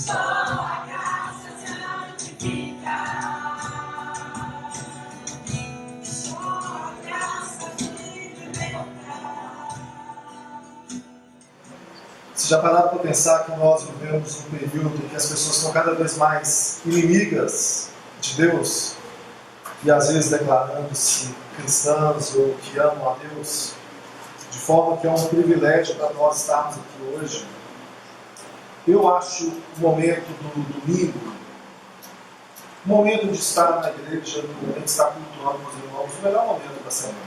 Só a graça santifica. Só a graça me liberta. Você já pararam para pensar que nós vivemos um período em que as pessoas estão cada vez mais inimigas de Deus e às vezes declarando-se cristãos ou que amam a Deus, de forma que é um privilégio para nós estarmos aqui hoje? Eu acho o momento do domingo, o momento de estar na igreja, o momento de estar cultuando com os irmãos, o melhor momento da semana.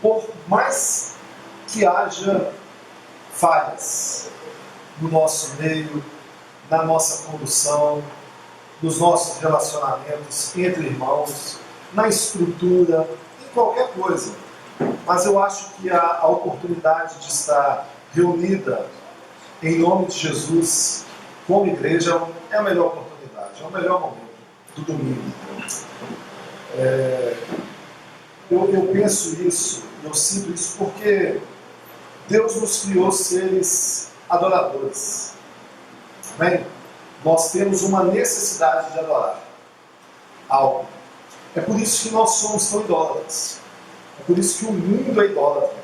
Por mais que haja falhas no nosso meio, na nossa condução, nos nossos relacionamentos entre irmãos, na estrutura, em qualquer coisa. Mas eu acho que a oportunidade de estar reunida em nome de Jesus como igreja é a melhor oportunidade, é o melhor momento do domingo. Eu penso isso, eu sinto isso porque Deus nos criou seres adoradores. Amém? Nós temos uma necessidade de adorar algo. É por isso que nós somos tão idólatras. É por isso que o mundo é idólatra.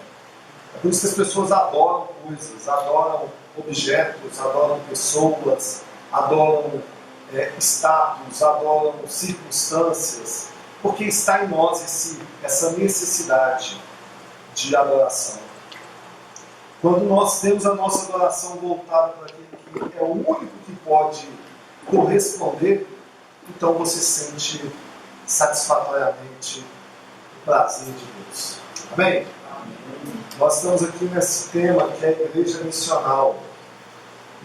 É por isso que as pessoas adoram coisas, adoram objetos, adoram pessoas, adoram status, adoram circunstâncias, porque está em nós essa necessidade de adoração. Quando nós temos a nossa adoração voltada para aquele que é o único que pode corresponder, então você sente satisfatoriamente o prazer de Deus. Amém? Nós estamos aqui nesse tema que é a igreja missional.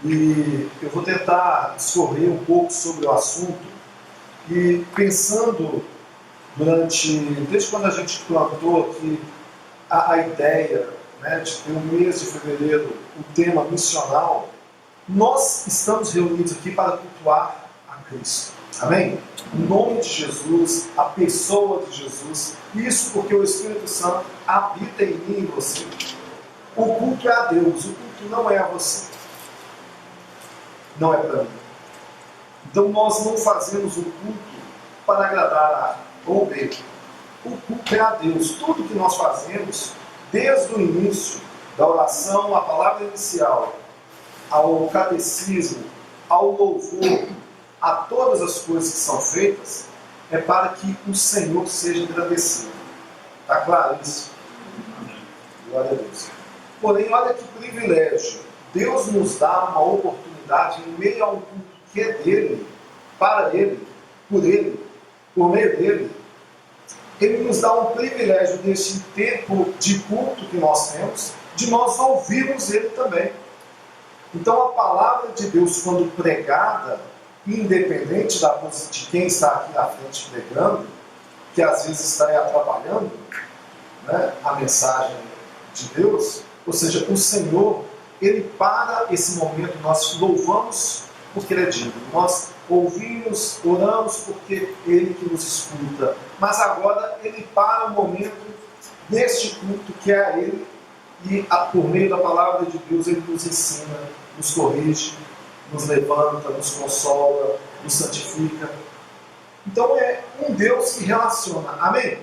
E eu vou tentar discorrer um pouco sobre o assunto e pensando desde quando a gente plantou aqui a ideia, né, de ter o mês de fevereiro, o tema missional, nós estamos reunidos aqui para cultuar a Cristo. Amém? O nome de Jesus, a pessoa de Jesus, isso porque o Espírito Santo habita em mim e em você. O culto é a Deus, o culto não é a você. Não é para mim. Então nós não fazemos o culto para agradar a A ou B. O culto é a Deus. Tudo que nós fazemos, desde o início da oração, a palavra inicial, ao catecismo, ao louvor, a todas as coisas que são feitas, é para que o Senhor seja engrandecido. Está claro isso? Glória a Deus. Porém, olha que privilégio. Deus nos dá uma oportunidade em meio a um culto que é dele, para ele, por meio dele. Ele nos dá um privilégio deste tempo de culto que nós temos, de nós ouvirmos ele também. Então a palavra de Deus, quando pregada, independente de quem está aqui na frente pregando, que às vezes está atrapalhando, né, a mensagem de Deus, ou seja, o Senhor, ele para esse momento, nós louvamos porque ele é digno, nós ouvimos, oramos porque ele que nos escuta, mas agora ele para o momento deste culto que é a ele, e por meio da palavra de Deus ele nos ensina, nos corrige, nos levanta, nos consola, nos santifica. Então é um Deus que relaciona. Amém?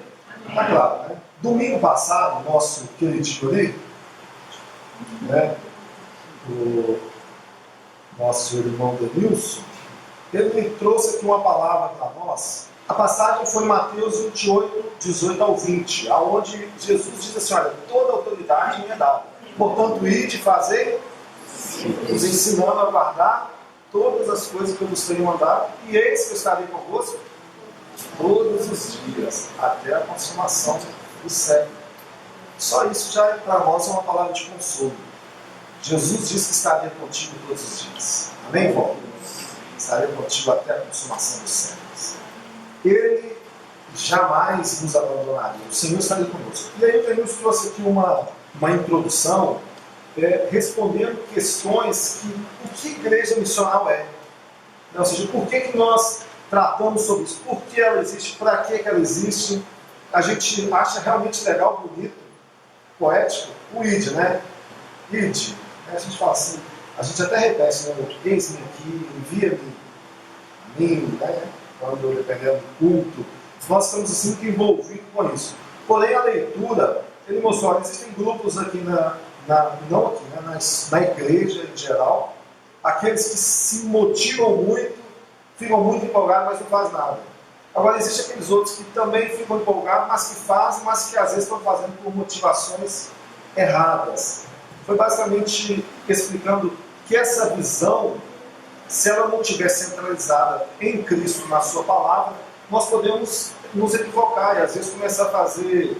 Está claro, né? Domingo passado, nosso querido ali, né, o nosso irmão Denilson, ele me trouxe aqui uma palavra para nós. A passagem foi Mateus 28, 18 ao 20, onde Jesus diz assim: olha, toda autoridade me é dada. Portanto, ide, fazei, os ensinando a guardar todas as coisas que eu vos tenho mandado, e eis que eu estarei convosco todos os dias, até a consumação do século. Só isso já para nós é uma palavra de consolo. Jesus disse que estaria contigo todos os dias. Amém, Paulo? Estaria contigo até a consumação dos séculos. Ele jamais nos abandonaria. O Senhor estaria conosco. E aí o Senhor nos trouxe aqui uma introdução respondendo questões o que igreja missional é. Ou seja, por que nós tratamos sobre isso? Por que ela existe? Para que ela existe? A gente acha realmente legal, bonito, poético, o id, né? Id. A gente fala assim, A gente até repete, né? Eis-me aqui, envia-me a mim, né? Quando dependendo do culto. Nós estamos assim muito envolvidos com isso. Porém, a leitura, ele mostrou, existem grupos aqui não aqui, né? na igreja em geral, aqueles que se motivam muito, ficam muito empolgados, mas não fazem nada. Agora, existem aqueles outros que também ficam empolgados, mas que fazem, mas que às vezes estão fazendo por motivações erradas. Foi basicamente explicando que essa visão, se ela não estiver centralizada em Cristo, na sua palavra, nós podemos nos equivocar e às vezes começar a fazer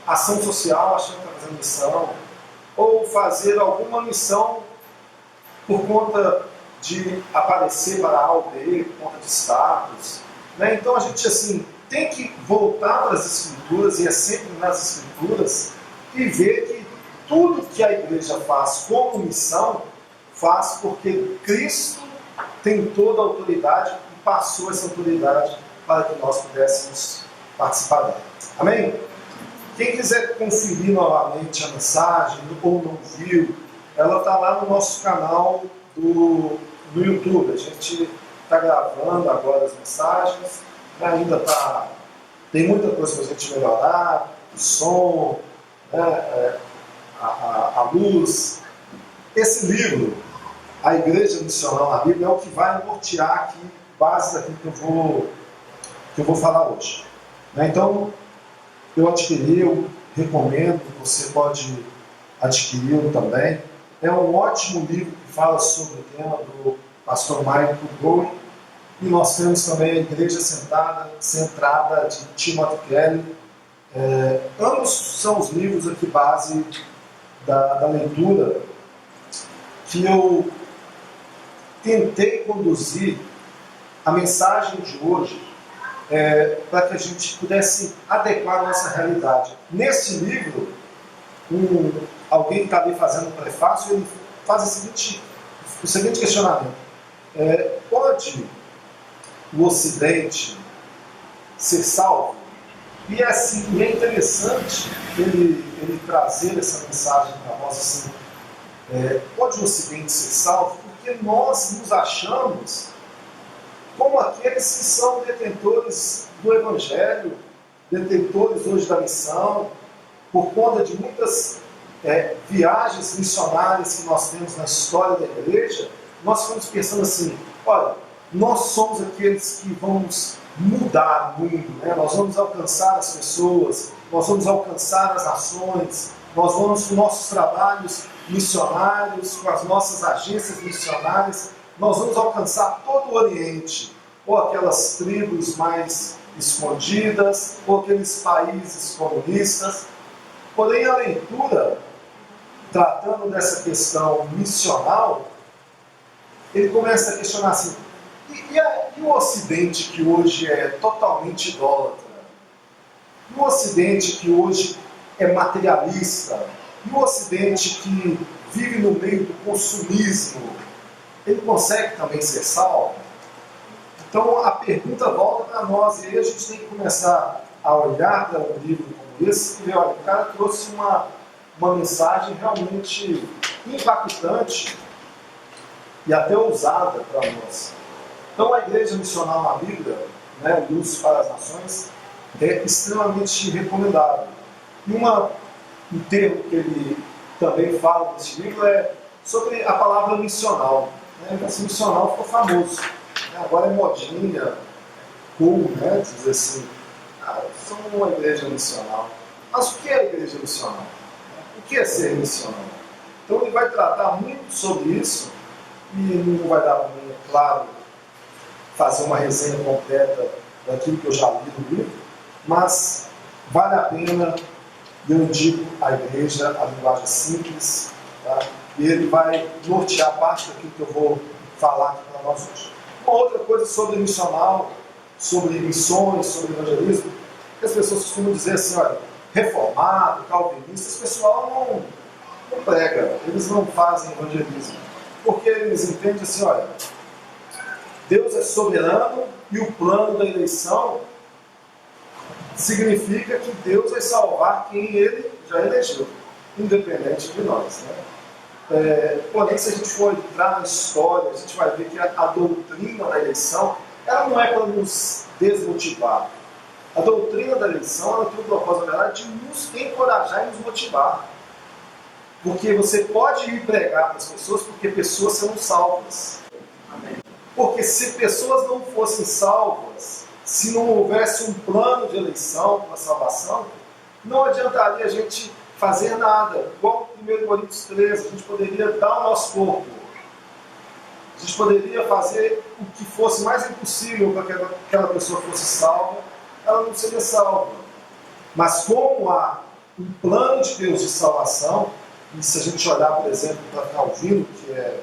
ação social achando que está fazendo missão, ou fazer alguma missão por conta de aparecer para A ou B, por conta de status. Né? Então a gente assim, tem que voltar para as Escrituras, e é sempre nas Escrituras, e ver que tudo que a igreja faz como missão, faz porque Cristo tem toda a autoridade e passou essa autoridade para que nós pudéssemos participar dela. Amém? Quem quiser conferir novamente a mensagem, ou não viu, ela está lá no nosso canal no YouTube. A gente está gravando agora as mensagens, ainda tem muita coisa para a gente melhorar, o som, né, a luz. Esse livro, A Igreja Missional na Bíblia, é o que vai nortear aqui, base daquilo que eu vou falar hoje. Então, eu adquiri, eu recomendo, você pode adquiri-lo também. É um ótimo livro que fala sobre o tema do pastor Michael Bowen. E nós temos também a Igreja Centrada de Timothy Keller. Ambos são os livros aqui base da leitura que eu tentei conduzir a mensagem de hoje para que a gente pudesse adequar a nossa realidade. Nesse livro, alguém que está ali fazendo um prefácio, ele faz o seguinte questionamento. Pode o Ocidente ser salvo? E é interessante ele trazer essa mensagem para nós assim, pode o Ocidente ser salvo? Porque nós nos achamos como aqueles que são detentores do Evangelho, detentores hoje da missão, por conta de muitas viagens missionárias que nós temos na história da igreja. Nós ficamos pensando assim, olha, nós somos aqueles que vamos mudar o mundo, né? Nós vamos alcançar as pessoas, nós vamos alcançar as nações, nós vamos com nossos trabalhos missionários, com as nossas agências missionárias, nós vamos alcançar todo o Oriente, ou aquelas tribos mais escondidas, ou aqueles países comunistas. Porém, a leitura, tratando dessa questão missional, ele começa a questionar assim, e o Ocidente que hoje é totalmente idólatra? E o Ocidente que hoje é materialista? E o Ocidente que vive no meio do consumismo? Ele consegue também ser salvo? Então a pergunta volta para nós, e aí a gente tem que começar a olhar para um livro como esse e ver, olha, o cara trouxe uma mensagem realmente impactante e até ousada para nós. Então a Igreja Missional na Bíblia, né, Luz para as Nações, é extremamente recomendável. E um termo que ele também fala nesse livro é sobre a palavra missional. Esse missional ficou famoso. Agora é modinha, cool, né? Dizer assim, somos uma igreja missional. Mas o que é a igreja missional? O que é ser missional? Então ele vai tratar muito sobre isso, e não vai dar para mim, é claro, fazer uma resenha completa daquilo que eu já li no livro, mas vale a pena, eu indico a igreja, a linguagem simples, tá? E ele vai nortear parte daquilo que eu vou falar aqui para nós hoje. Uma outra coisa sobre missional, sobre missões, sobre evangelismo, que as pessoas costumam dizer assim, olha, reformado, calvinista, esse pessoal não prega, eles não fazem evangelismo, porque eles entendem assim, olha, Deus é soberano e o plano da eleição significa que Deus vai salvar quem Ele já elegeu, independente de nós. Né? Porém, se a gente for entrar na história, a gente vai ver que a doutrina da eleição, ela não é para nos desmotivar. A doutrina da eleição, ela tem o propósito, na verdade, de nos encorajar e nos motivar. Porque você pode ir pregar para as pessoas, porque pessoas serão salvas. Porque se pessoas não fossem salvas, se não houvesse um plano de eleição para a salvação, não adiantaria a gente fazer nada. Igual 1 Coríntios 13, a gente poderia dar o nosso corpo. A gente poderia fazer o que fosse mais impossível para que aquela pessoa fosse salva, ela não seria salva. Mas como há um plano de Deus de salvação, e se a gente olhar, por exemplo, para Calvino, que é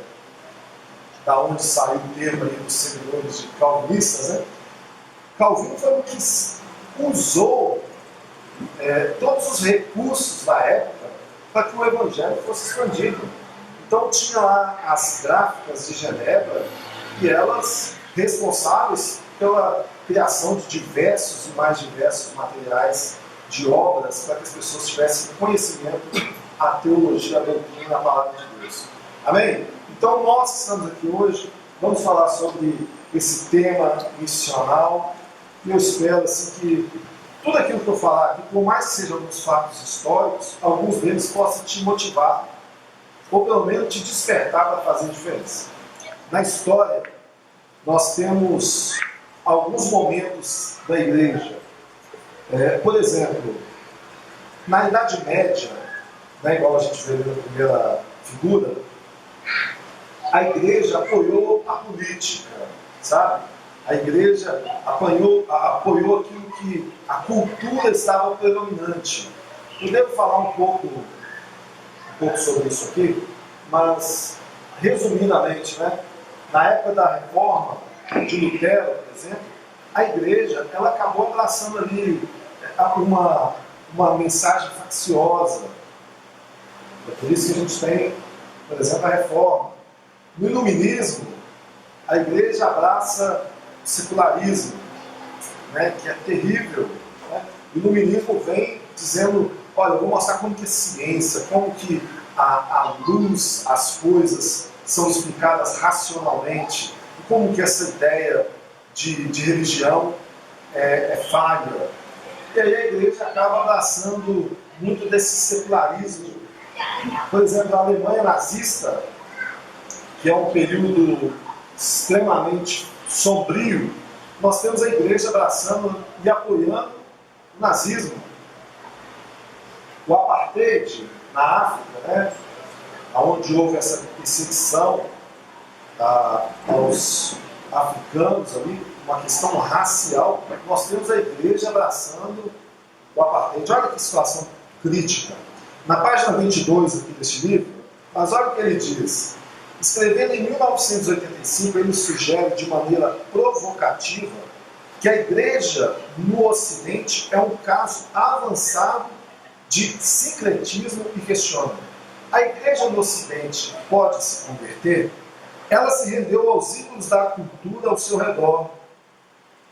da onde saiu o termo aí dos seguidores de calvinistas, né? Calvino foi o que usou todos os recursos da época para que o evangelho fosse expandido. Então tinha lá as gráficas de Genebra e elas responsáveis pela criação de diversos e mais diversos materiais de obras para que as pessoas tivessem conhecimento, a teologia, a doutrina, a palavra de Deus. Amém? Então nós estamos aqui hoje, vamos falar sobre esse tema missional e eu espero assim que tudo aquilo que eu falar aqui, por mais que sejam alguns fatos históricos, alguns deles possam te motivar ou pelo menos te despertar para fazer diferença. Na história, nós temos alguns momentos da igreja. Por exemplo, na Idade Média, né, igual a gente vê na primeira figura, a igreja apoiou a política, sabe? A igreja apoiou aquilo que a cultura estava predominante. Eu devo falar um pouco sobre isso aqui, mas resumidamente, né, na época da Reforma de Lutero, por exemplo, a igreja ela acabou abraçando ali uma mensagem facciosa. É por isso que a gente tem, por exemplo, a Reforma. No Iluminismo, a igreja abraça o secularismo, né, que é terrível. Né? O Iluminismo vem dizendo, olha, eu vou mostrar como que a ciência, como que a luz, as coisas são explicadas racionalmente, e como que essa ideia de religião é falha. E aí a igreja acaba abraçando muito desse secularismo. Por exemplo, a Alemanha nazista, que é um período extremamente sombrio, nós temos a igreja abraçando e apoiando o nazismo. O apartheid na África, né, onde houve essa perseguição aos africanos ali, uma questão racial, nós temos a igreja abraçando o apartheid. Olha que situação crítica. Na página 22 aqui deste livro, mas olha o que ele diz. Escrevendo em 1985, ele sugere de maneira provocativa que a igreja no Ocidente é um caso avançado de sincretismo e questiona. A igreja no Ocidente pode se converter? Ela se rendeu aos ídolos da cultura ao seu redor.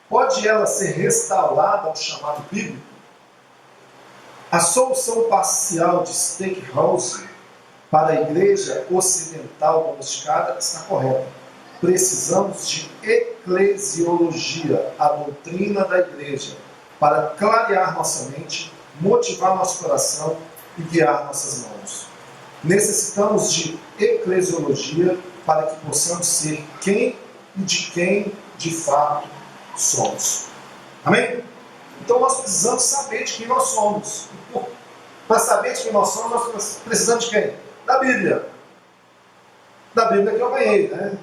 Pode ela ser restaurada ao chamado bíblico? A solução parcial de Stackhouse para a igreja ocidental domesticada está correta. Precisamos de eclesiologia, a doutrina da igreja, para clarear nossa mente, motivar nosso coração e guiar nossas mãos. Necessitamos de eclesiologia para que possamos ser quem e de quem de fato somos. Amém? Então nós precisamos saber de quem nós somos. Para saber de quem nós somos, nós precisamos de quem? Da Bíblia. Da Bíblia que eu ganhei, né?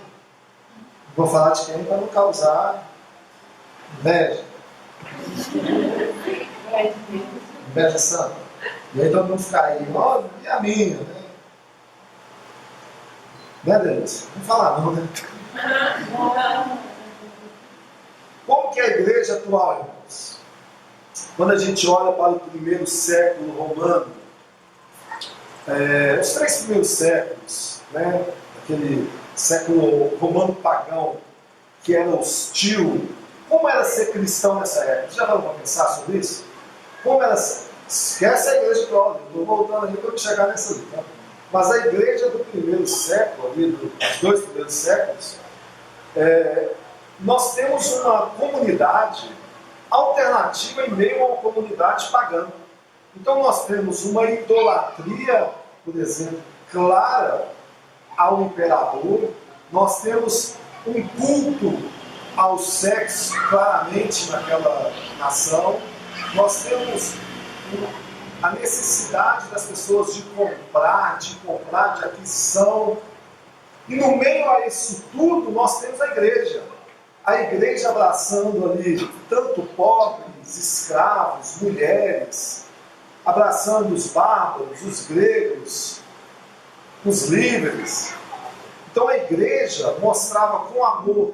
Vou falar de quem para não causar inveja. Inveja santa. E aí todo mundo ficar aí, ó, e a minha, né? Né, Deus? Não falar não, né? Como que é a igreja atual, irmãos? Quando a gente olha para o primeiro século romano, os 3 primeiros séculos, né, aquele século romano pagão, que era hostil, como era ser cristão nessa época? Já vamos pensar sobre isso? Como era ser? Esquece a igreja atual, estou voltando aí para chegar nessa ali, tá? Mas a igreja do primeiro século, ali, dos 2 primeiros séculos, nós temos uma comunidade alternativa em meio a uma comunidade pagã. Então nós temos uma idolatria, por exemplo, clara ao imperador, nós temos um culto ao sexo claramente naquela nação, nós temos a necessidade das pessoas de comprar, de aquisição, e no meio a isso tudo nós temos a igreja abraçando ali tanto pobres, escravos, mulheres, abraçando os bárbaros, os gregos, os livres. Então a igreja mostrava com amor,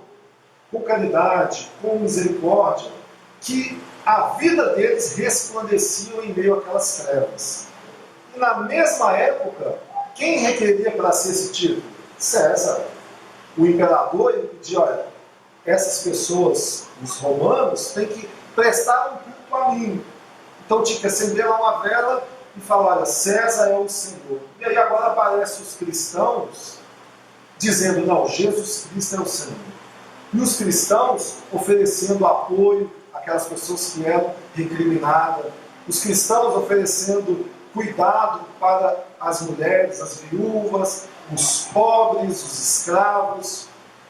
com caridade, com misericórdia, que a vida deles resplandecia em meio àquelas trevas. E na mesma época, quem requeria para ser esse título? César. O imperador, ele pedia, olha, essas pessoas, os romanos, têm que prestar um culto a mim. Então tinha que acender lá uma vela e falar, olha, César é o Senhor. E aí agora aparecem os cristãos dizendo, não, Jesus Cristo é o Senhor. E os cristãos oferecendo apoio àquelas pessoas que eram recriminadas, os cristãos oferecendo cuidado para as mulheres, as viúvas, os pobres, os escravos,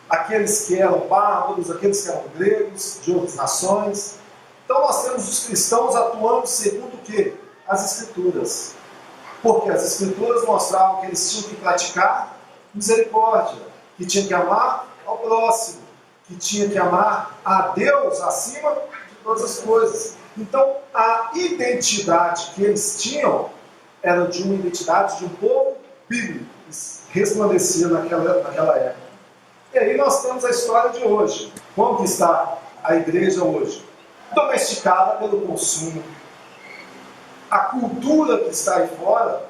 aqueles que eram bárbaros, aqueles que eram gregos, de outras nações. Então nós temos os cristãos atuando segundo o quê? As Escrituras. Porque as Escrituras mostravam que eles tinham que praticar misericórdia, que tinham que amar ao próximo, que tinha que amar a Deus acima de todas as coisas. Então, a identidade que eles tinham era de uma identidade de um povo bíblico, que resplandecia naquela época. E aí nós temos a história de hoje. Como que está a igreja hoje? Domesticada pelo consumo. A cultura que está aí fora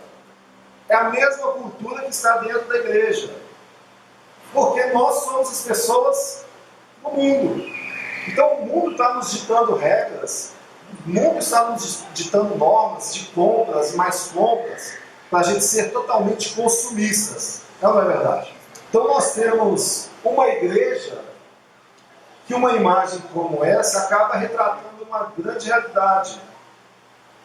é a mesma cultura que está dentro da igreja. Porque nós somos as pessoas do mundo. Então o mundo está nos ditando regras, o mundo está nos ditando normas de compras, mais compras, para a gente ser totalmente consumistas. Não é verdade? Então nós temos uma igreja que uma imagem como essa acaba retratando uma grande realidade,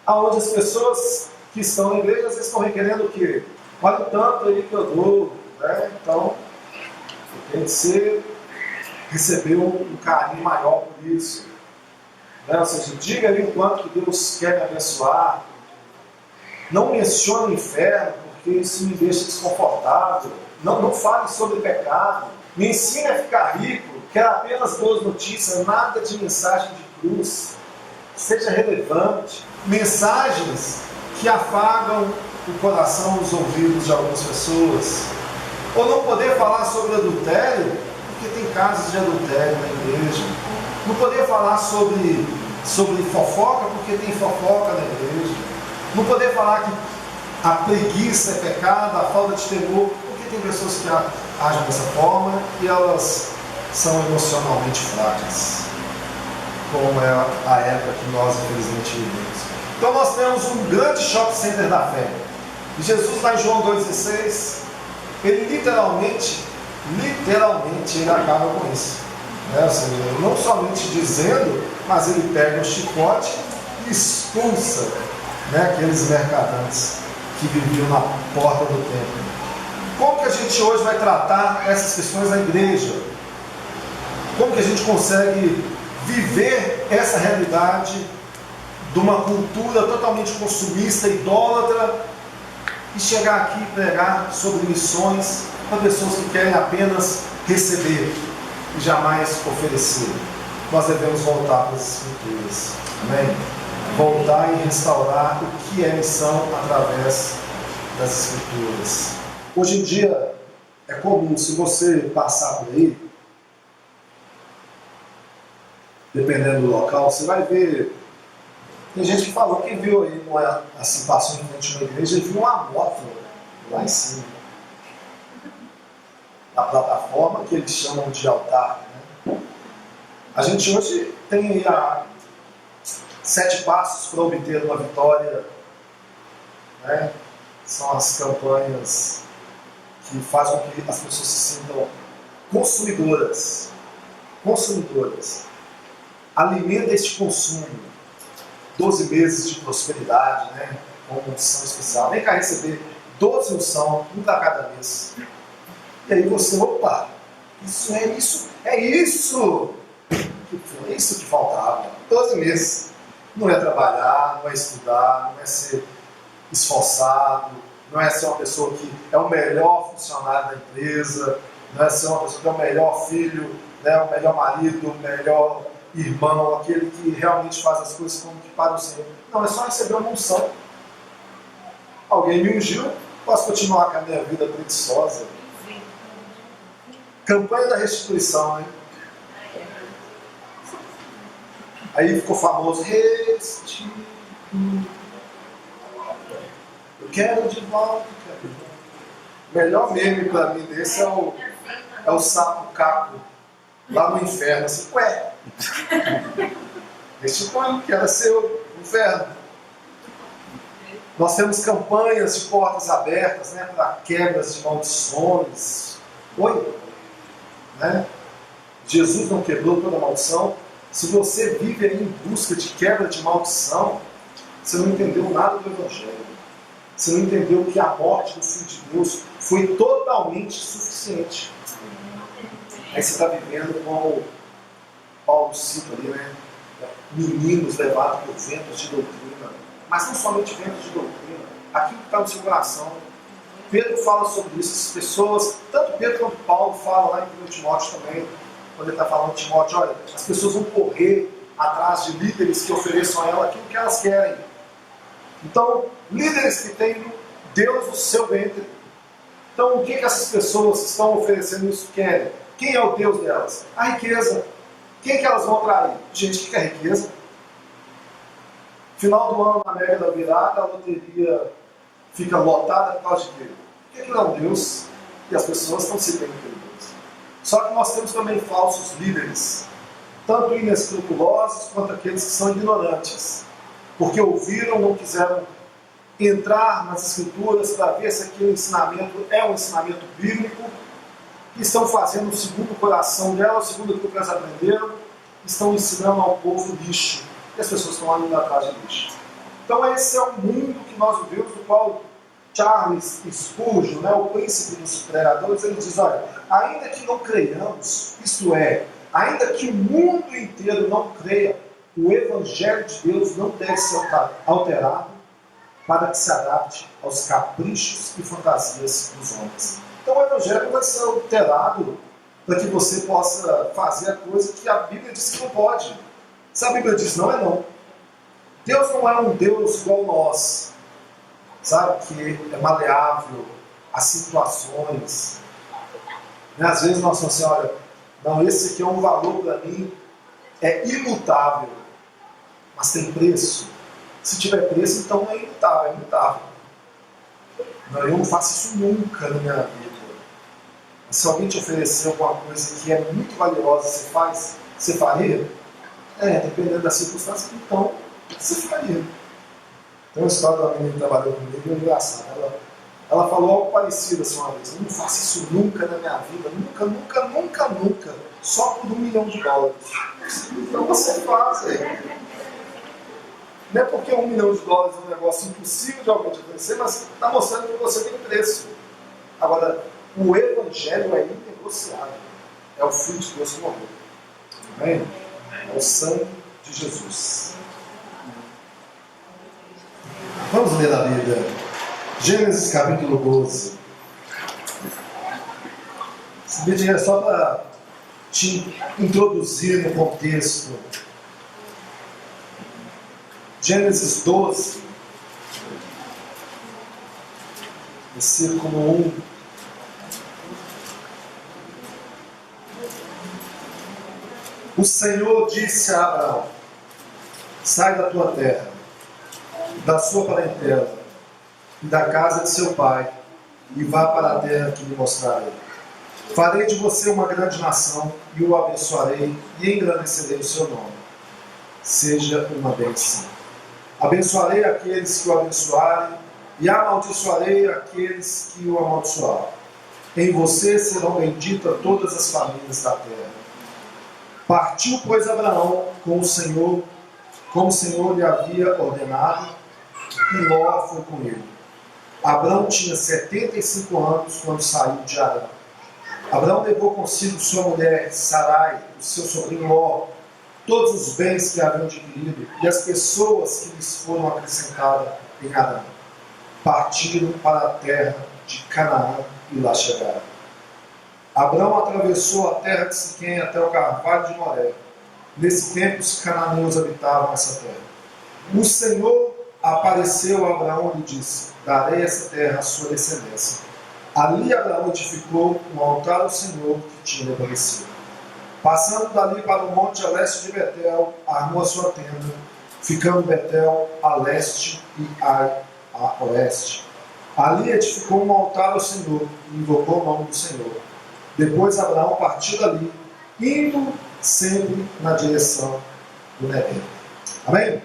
onde as pessoas que estão na igreja às vezes estão requerendo o quê? Olha o tanto aí que eu dou, né? Então tem que receber um carinho maior por isso, né? Ou seja, diga aí o quanto que Deus quer me abençoar, não mencione o inferno porque isso me deixa desconfortável, não fale sobre pecado, me ensine a ficar rico, quero apenas boas notícias, nada de mensagem de cruz, seja relevante, mensagens que afagam o coração, os ouvidos de algumas pessoas, ou não poder falar sobre adultério, porque tem casos de adultério na igreja, não poder falar sobre fofoca, porque tem fofoca na igreja, não poder falar que a preguiça é pecado, a falta de temor, porque tem pessoas que agem dessa forma e elas são emocionalmente fracas, como é a época que nós infelizmente vivemos. Então nós temos um grande shopping center da fé. E Jesus lá em João 2,16, ele literalmente ele acaba com isso. Né? Ou seja, não somente dizendo, mas ele pega o chicote e expulsa, né, aqueles mercadantes que viviam na porta do templo. Como que a gente hoje vai tratar essas questões na igreja? Como que a gente consegue viver essa realidade de uma cultura totalmente consumista, idólatra, e chegar aqui e pregar sobre missões para pessoas que querem apenas receber e jamais oferecer? Nós devemos voltar para as Escrituras. Amém? Voltar e restaurar o que é missão através das Escrituras. Hoje em dia é comum, se você passar por aí, dependendo do local, você vai ver. Tem gente que falou que viu aí, assim, passou em frente a uma igreja e viu uma moto lá em cima, na plataforma que eles chamam de altar. Né? A gente hoje tem aí 7 passos para obter uma vitória, né? são as campanhas que fazem com que as pessoas se sintam consumidoras. Consumidoras. Alimenta este consumo. 12 meses de prosperidade, né? Com unção especial. Vem cá receber 12 unção, um para cada mês. E aí você, opa, isso é isso. É isso que faltava. 12 meses. Não é trabalhar, não é estudar, não é ser esforçado, não é ser uma pessoa que é o melhor funcionário da empresa, não é ser uma pessoa que é o melhor filho, né, o melhor marido, o melhor irmão, aquele que realmente faz as coisas como que para o Senhor. Não, é só receber uma unção. Alguém me ungiu, posso continuar com a minha vida preguiçosa. Campanha da restituição, né? Aí ficou famoso, restituir. Eu quero de volta. O melhor meme para mim desse é o sapo caco lá no inferno. Assim, ué, restitui, que era seu inferno. Nós temos campanhas de portas abertas, né, para quebras de maldições. Oi? Né? Jesus não quebrou toda a maldição. Se você vive aí em busca de quebra de maldição, você não entendeu nada do Evangelho. Você não entendeu que a morte do Filho de Deus foi totalmente suficiente. Aí você está vivendo como Paulo cita ali, né? Meninos levados por ventos de doutrina. Mas não somente ventos de doutrina. Aquilo que está no seu coração. Pedro fala sobre isso. As pessoas, tanto Pedro quanto Paulo falam lá em 1 Timóteo também, quando ele está falando de Timóteo, olha, as pessoas vão correr atrás de líderes que ofereçam a ela aquilo que elas querem. Então, líderes que têm Deus no seu ventre. Então, o que essas pessoas que estão oferecendo isso querem? Quem é o Deus delas? A riqueza. Quem que elas vão atrair? Gente que quer riqueza. Final do ano, na média da virada, a loteria fica lotada por causa de quê? Porque aquilo é um Deus e as pessoas estão seguindo aquele Deus. Só que nós temos também falsos líderes, tanto inescrupulosos quanto aqueles que são ignorantes, porque ouviram, não quiseram entrar nas Escrituras para ver se aquele ensinamento é um ensinamento bíblico, e estão fazendo segundo o coração delas, segundo aquilo que elas aprenderam, estão ensinando ao povo lixo, e as pessoas estão indo atrás de lixo. Então esse é o mundo que nós vivemos, do qual Charles Spurgeon, né, o príncipe dos pregadores, ele diz, olha, ainda que não creiamos, isto é, ainda que o mundo inteiro não creia, o Evangelho de Deus não deve ser alterado para que se adapte aos caprichos e fantasias dos homens. Então o Evangelho vai ser alterado para que você possa fazer a coisa que a Bíblia diz que não pode. Se a Bíblia diz não, é não. Deus não é um Deus igual nós, sabe, que é maleável às situações. E às vezes nós falamos assim, olha, não, esse aqui é um valor para mim, é imutável, mas tem preço. Se tiver preço, então é imutável, é imutável. Não, eu não faço isso nunca na minha vida. Mas se alguém te oferecer alguma coisa que é muito valiosa, você faz? Você faria? Dependendo da circunstância, então você faria. Tem uma história da menina que trabalhou comigo, é engraçada. Ela falou algo parecido assim uma vez. Eu não faço isso nunca na minha vida. Nunca, nunca, nunca, nunca. Só por $1 milhão. Então você faz, Não é porque $1 milhão é um negócio impossível de alguém te oferecer, mas está mostrando que você tem preço. Agora, o Evangelho é inegociável. É o Filho de Deus que morreu. Amém? É o sangue de Jesus. Vamos ler a Bíblia. Gênesis capítulo 12. Esse vídeo é só para te introduzir no contexto. Gênesis 12, versículo 1. O Senhor disse a Abraão: sai da tua terra, da sua parentela e da casa de seu pai, e vá para a terra que lhe mostrarei. Farei de você uma grande nação, e o abençoarei, e engrandecerei o seu nome. Seja uma bênção. Abençoarei aqueles que o abençoarem, e amaldiçoarei aqueles que o amaldiçoaram. Em você serão benditas todas as famílias da terra. Partiu, pois, Abraão com o Senhor, como o Senhor lhe havia ordenado, e Ló foi com ele. Abraão tinha 75 anos quando saiu de Arã. Abraão levou consigo sua mulher Sarai, o seu sobrinho Ló, todos os bens que haviam adquirido e as pessoas que lhes foram acrescentadas em Arã. Partiram para a terra de Canaã e lá chegaram. Abraão atravessou a terra de Siquém até o carvalho de Moré. Nesse tempo os cananeus habitavam essa terra. O Senhor apareceu a Abraão e lhe disse: darei essa terra à sua descendência. Ali Abraão edificou um altar ao Senhor que tinha aparecido. Passando dali para o monte a leste de Betel, armou a sua tenda, ficando Betel a leste e Ai a oeste. Ali edificou um altar ao Senhor e invocou o nome do Senhor. Depois Abraão partiu dali, indo sempre na direção do Negueb. Amém?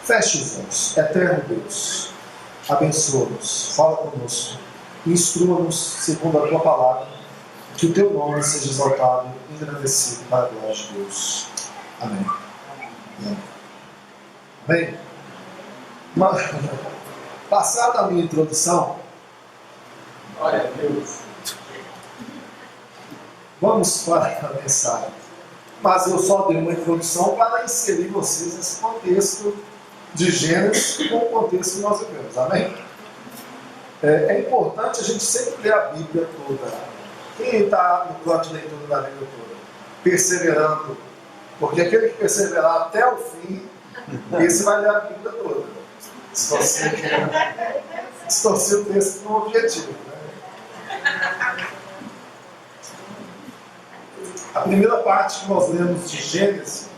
Feche os olhos. Eterno Deus, abençoa-nos, fala conosco, instrua-nos segundo a tua palavra, que o teu nome seja exaltado e engrandecido para a glória de Deus. Amém. Amém. Passada a minha introdução, Glória a Deus. vamos para a mensagem. Mas eu só dei uma introdução para inserir vocês nesse contexto de Gênesis com o contexto que nós vivemos. Amém? É importante a gente sempre ler a Bíblia toda. Quem está no plano de leitura da Bíblia toda? Perseverando. Porque aquele que perseverar até o fim, esse vai ler a Bíblia toda. Distorcer o texto com o objetivo. Né? A primeira parte que nós lemos de Gênesis,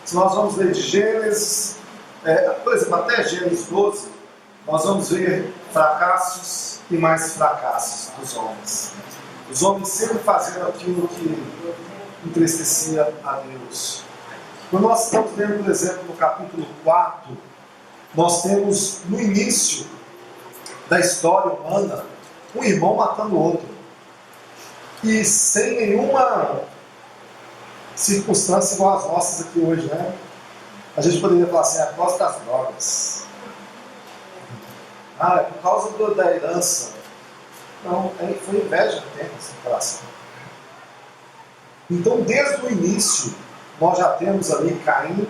se nós vamos ler de Gênesis, por exemplo, até Gênesis 12, nós vamos ver fracassos e mais fracassos dos homens. Os homens sempre fazendo aquilo que entristecia a Deus. Quando nós estamos lendo, por exemplo, no capítulo 4, nós temos no início da história humana um irmão matando o outro. E sem nenhuma circunstância igual as nossas aqui hoje, né? A gente poderia falar assim, é por causa das drogas. É por causa da herança. Não, foi inveja que tem nesse coração. Então, desde o início, nós já temos ali Caim,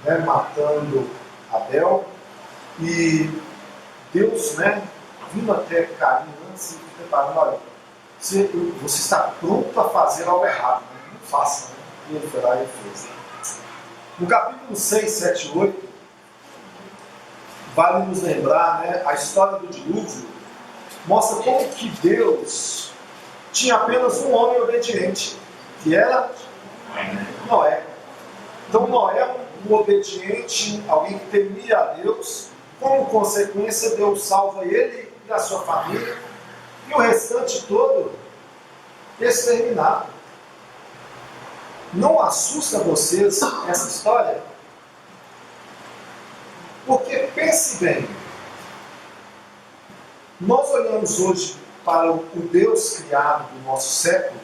né, matando Abel, e Deus, né, vindo até Caim antes e preparando, olha, você está pronto a fazer algo errado, né? Não faça, né? E ele foi lá e fez. No capítulo 6, 7 e 8, vale nos lembrar, né, a história do dilúvio, mostra como que Deus tinha apenas um homem obediente, que era Noé. Então Noé, um obediente, alguém que temia a Deus, como consequência Deus salva ele e a sua família, e o restante todo exterminado. Não assusta vocês essa história? Porque pense bem, nós olhamos hoje para o Deus criado do nosso século,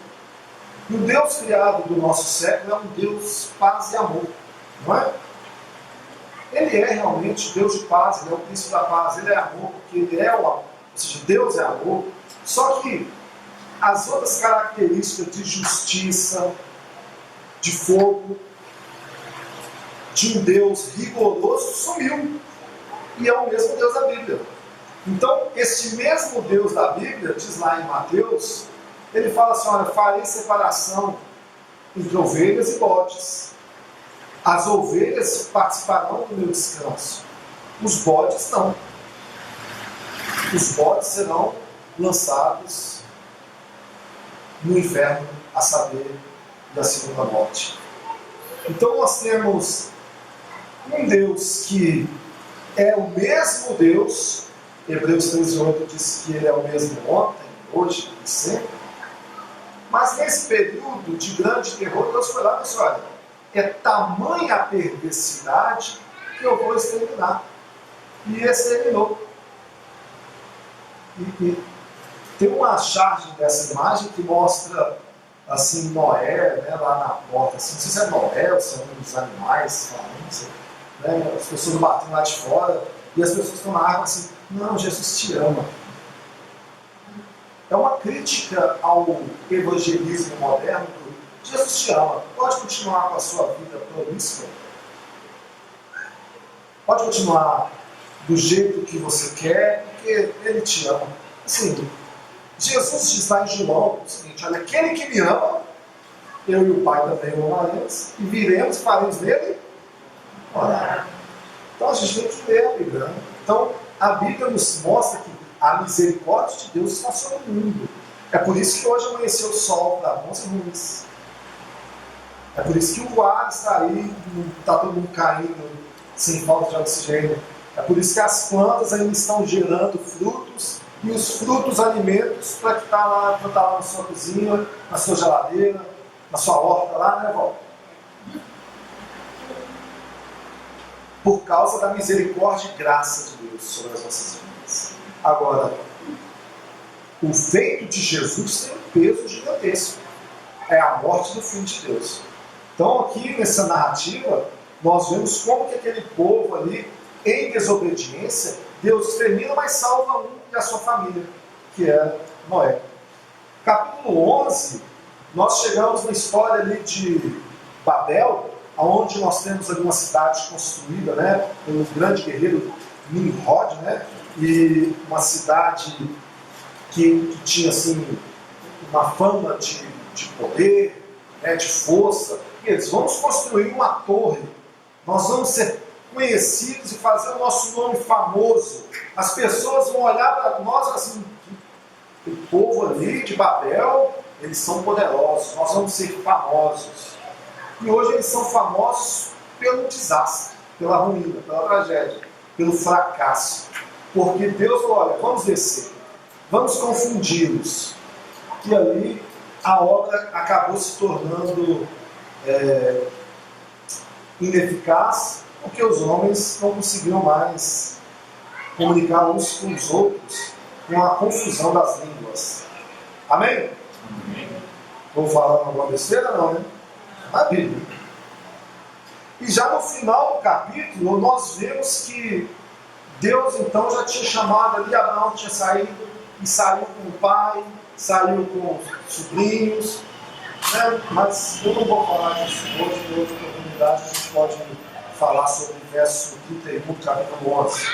e o Deus criado do nosso século é um Deus paz e amor, não é? Ele é realmente Deus de paz, ele é o príncipe da paz, ele é amor, porque ele é o amor, ou seja, Deus é amor, só que as outras características de justiça, de fogo, de um Deus rigoroso sumiu, e é o mesmo Deus da Bíblia. Então, este mesmo Deus da Bíblia, diz lá em Mateus, ele fala assim, olha, farei separação entre ovelhas e bodes. As ovelhas participarão do meu descanso, os bodes não. Os bodes serão lançados no inferno, a saber, da segunda morte. Então nós temos um Deus que é o mesmo Deus, Hebreus 13:8 diz que ele é o mesmo ontem, hoje e sempre, mas nesse período de grande terror, Deus foi lá e disse, olha, é tamanha a perversidade que eu vou exterminar. e exterminou. E tem uma charge dessa imagem que mostra assim, Noé, né, lá na porta, assim, não sei se é Noé ou se é um dos animais falando, né, as pessoas batendo lá de fora, e as pessoas estão na água assim, não, Jesus te ama. É uma crítica ao evangelismo moderno. Jesus te ama, pode continuar com a sua vida promíscua, pode continuar do jeito que você quer, porque Ele te ama. Assim, Jesus diz lá em João o seguinte: olha, aquele que me ama, eu e o Pai também o amaremos, e viremos e faremos nele orar. Então a gente tem que ler a Bíblia. Né? Então a Bíblia nos mostra que a misericórdia de Deus está sobre o mundo. É por isso que hoje amanheceu o sol para bons e ruins. É por isso que o ar está aí, está todo mundo caindo sem falta de oxigênio. É por isso que as plantas ainda estão gerando frutos, e os frutos alimentos para que está lá na sua cozinha, na sua geladeira, na sua horta lá, né, Val? Por causa da misericórdia e graça de Deus sobre as nossas vidas. Agora, o feito de Jesus tem um peso gigantesco. É a morte do Filho de Deus. Então aqui nessa narrativa, nós vemos como que aquele povo ali, em desobediência, Deus extermina, mas salva um e a sua família, que é Noé. Capítulo 11, nós chegamos na história ali de Babel, onde nós temos ali uma cidade construída, né, pelo grande guerreiro Nimrod, né, e uma cidade que tinha assim, uma fama de poder, né, de força. E eles, vamos construir uma torre, nós vamos ser conhecidos e fazer o nosso nome famoso. As pessoas vão olhar para nós assim, o povo ali de Babel, eles são poderosos, nós vamos ser famosos. E hoje eles são famosos pelo desastre, pela ruína, pela tragédia, pelo fracasso. Porque Deus falou, olha, vamos descer, vamos confundi-los. E ali a obra acabou se tornando ineficaz, porque os homens não conseguiam mais comunicar uns com os outros, com a confusão das línguas. Amém? Vou falar alguma besteira? Não, né? A Bíblia. E já no final do capítulo, nós vemos que Deus então já tinha chamado ali, Abraão tinha saído, e saiu com o pai, saiu com os sobrinhos, né? Mas eu não vou falar disso hoje, em outra oportunidade a gente pode falar sobre o verso 31 do capítulo 11,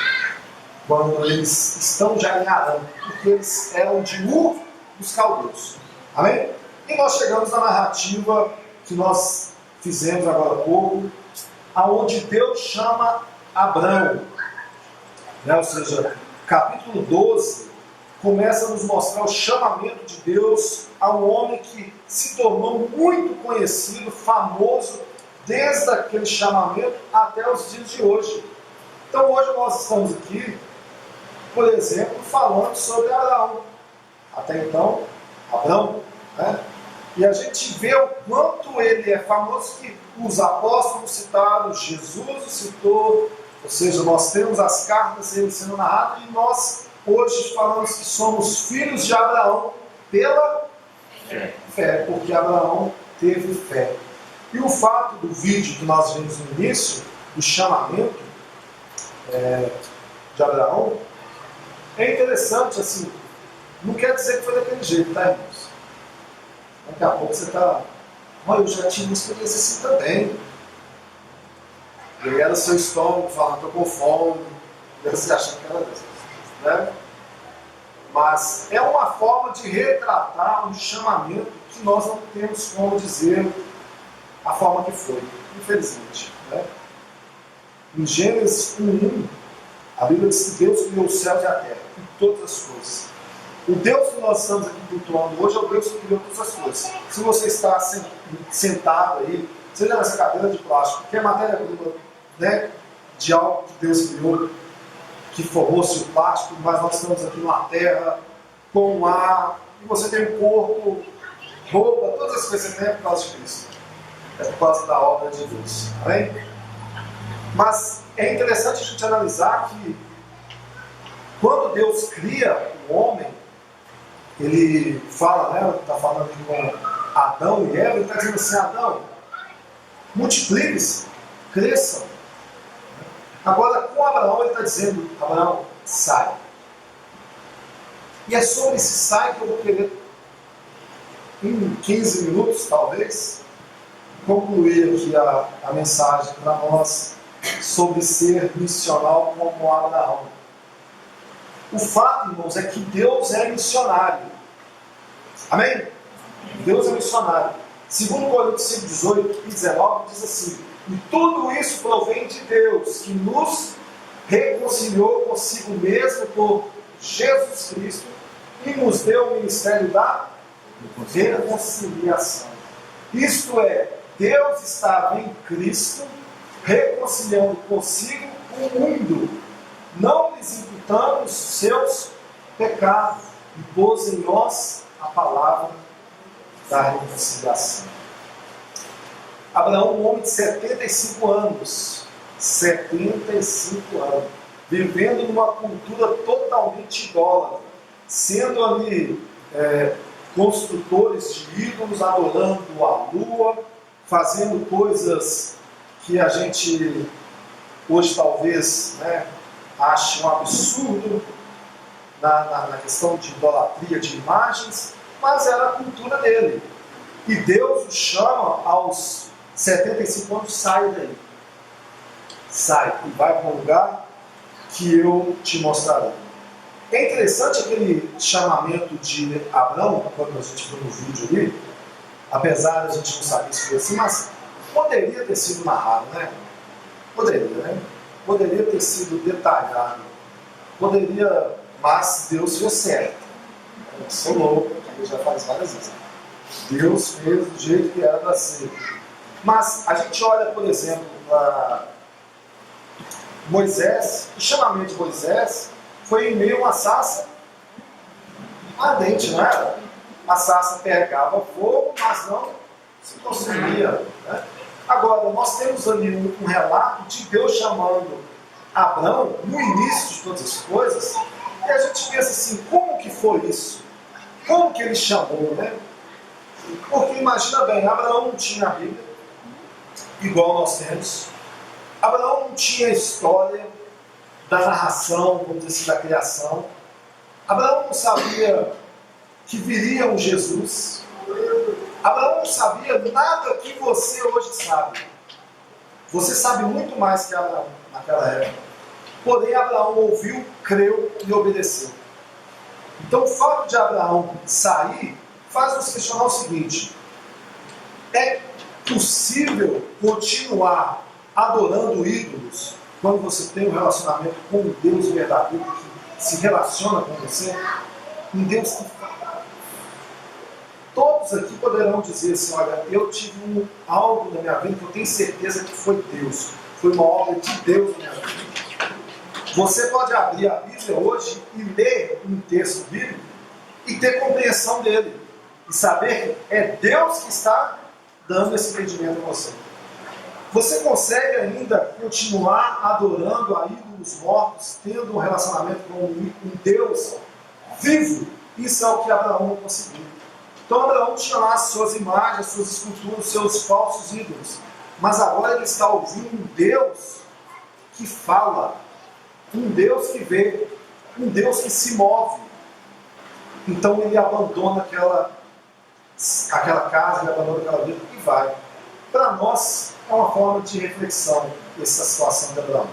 quando eles estão já em Arã, porque eles eram de Ur dos caldeus. Amém? E nós chegamos na narrativa que nós fizemos agora há pouco, aonde Deus chama Abrão, né? Ou seja, capítulo 12 começa a nos mostrar o chamamento de Deus a um homem que se tornou muito conhecido, famoso, desde aquele chamamento até os dias de hoje. Então hoje nós estamos aqui, por exemplo, falando sobre Abraão. Até então, Abrão, né? E a gente vê o quanto ele é famoso, que os apóstolos citaram, Jesus o citou, ou seja, nós temos as cartas dele sendo narradas, e nós hoje falamos que somos filhos de Abraão pela fé, porque Abraão teve fé. E o fato do vídeo que nós vimos no início, do chamamento de Abraão, é interessante, assim, não quer dizer que foi daquele jeito, tá, irmãos? Daqui a pouco você está, olha, eu já tive uma experiência assim também. E aí era o seu estômago falando, estou com fome, e aí você achando que era isso, né? Mas é uma forma de retratar um chamamento que nós não temos como dizer a forma que foi, infelizmente, né? Em Gênesis 1:1, a Bíblia diz que Deus criou os céus e a terra, e todas as coisas. O Deus que nós estamos aqui cultuando hoje é o Deus que criou todas as coisas. Se você está sentado aí, seja nessa cadeira de plástico, que é matéria-prima, né, de algo que Deus criou, que formou-se o plástico, mas nós estamos aqui numa terra, com ar, e você tem um corpo, roupa, todas as coisas que você tem é por causa de Cristo. É por causa da obra de Deus. Amém? Mas é interessante a gente analisar que Quando Deus cria o homem, ele fala, né? Está falando aqui com Adão e Eva, ele está dizendo assim: Adão, multiplique-se, cresçam. Agora, com Abraão, ele está dizendo: Abraão, sai. E é sobre esse sai que eu vou querer, em 15 minutos, talvez, concluir aqui a mensagem para nós sobre ser missional como Abraão. O fato, irmãos, é que Deus é missionário. Amém? Deus é missionário. Segundo Coríntios 5, 18 e 19, diz assim: e tudo isso provém de Deus, que nos reconciliou consigo mesmo por Jesus Cristo e nos deu o ministério da reconciliação. Isto é, Deus estava em Cristo, reconciliando consigo o mundo, não lhes imputando os seus pecados, e pôs em nós a palavra da reconciliação. Abraão, um homem de 75 anos, 75 anos, vivendo numa cultura totalmente idólatra, sendo ali construtores de ídolos, adorando a lua, fazendo coisas que a gente hoje talvez, né, ache um absurdo na questão de idolatria de imagens, mas era a cultura dele. E Deus o chama aos 75 anos: sai daí, sai e vai para um lugar que eu te mostrarei. É interessante aquele chamamento de Abraão, quando a gente viu no vídeo ali, apesar de a gente não saber se foi assim, mas poderia ter sido narrado, né? Poderia, né? Poderia ter sido detalhado, poderia, mas Deus fez certo. Eu sou louco, que já faz várias vezes. Deus fez do jeito que era para ser. Mas a gente olha, por exemplo, para Moisés. O chamamento de Moisés foi em meio a uma sarça ardente, não era? A sarça pegava fogo, mas não se consumia, né? Agora, nós temos ali um relato de Deus chamando Abraão no início de todas as coisas, e a gente pensa assim: como que foi isso? Como que ele chamou, né? Porque imagina bem, Abraão não tinha a Bíblia, igual nós temos. Abraão não tinha a história da narração, vamos dizer assim, da criação. Abraão não sabia que viria um Jesus. Abraão não sabia nada que você hoje sabe. Você sabe muito mais que Abraão naquela época. Porém, Abraão ouviu, creu e obedeceu. Então, o fato de Abraão sair faz nos questionar o seguinte: é possível continuar adorando ídolos quando você tem um relacionamento com um Deus verdadeiro que se relaciona com você? Um Deus que fala. Todos aqui poderão dizer assim: olha, eu tive algo na minha vida que eu tenho certeza que foi Deus, foi uma obra de Deus na minha vida. Você pode abrir a Bíblia hoje e ler um texto bíblico e ter compreensão dele, e saber que é Deus que está dando esse entendimento a você. Você consegue ainda continuar adorando a ídolos mortos, tendo um relacionamento com um Deus vivo? Isso é o que Abraão não conseguiu. Então Abraão tinha lá as suas imagens, as suas esculturas, os seus falsos ídolos. Mas agora ele está ouvindo um Deus que fala, um Deus que vê, um Deus que se move. Então ele abandona aquela casa, ele abandona aquela vida e vai. Para nós é uma forma de reflexão essa situação de Abraão.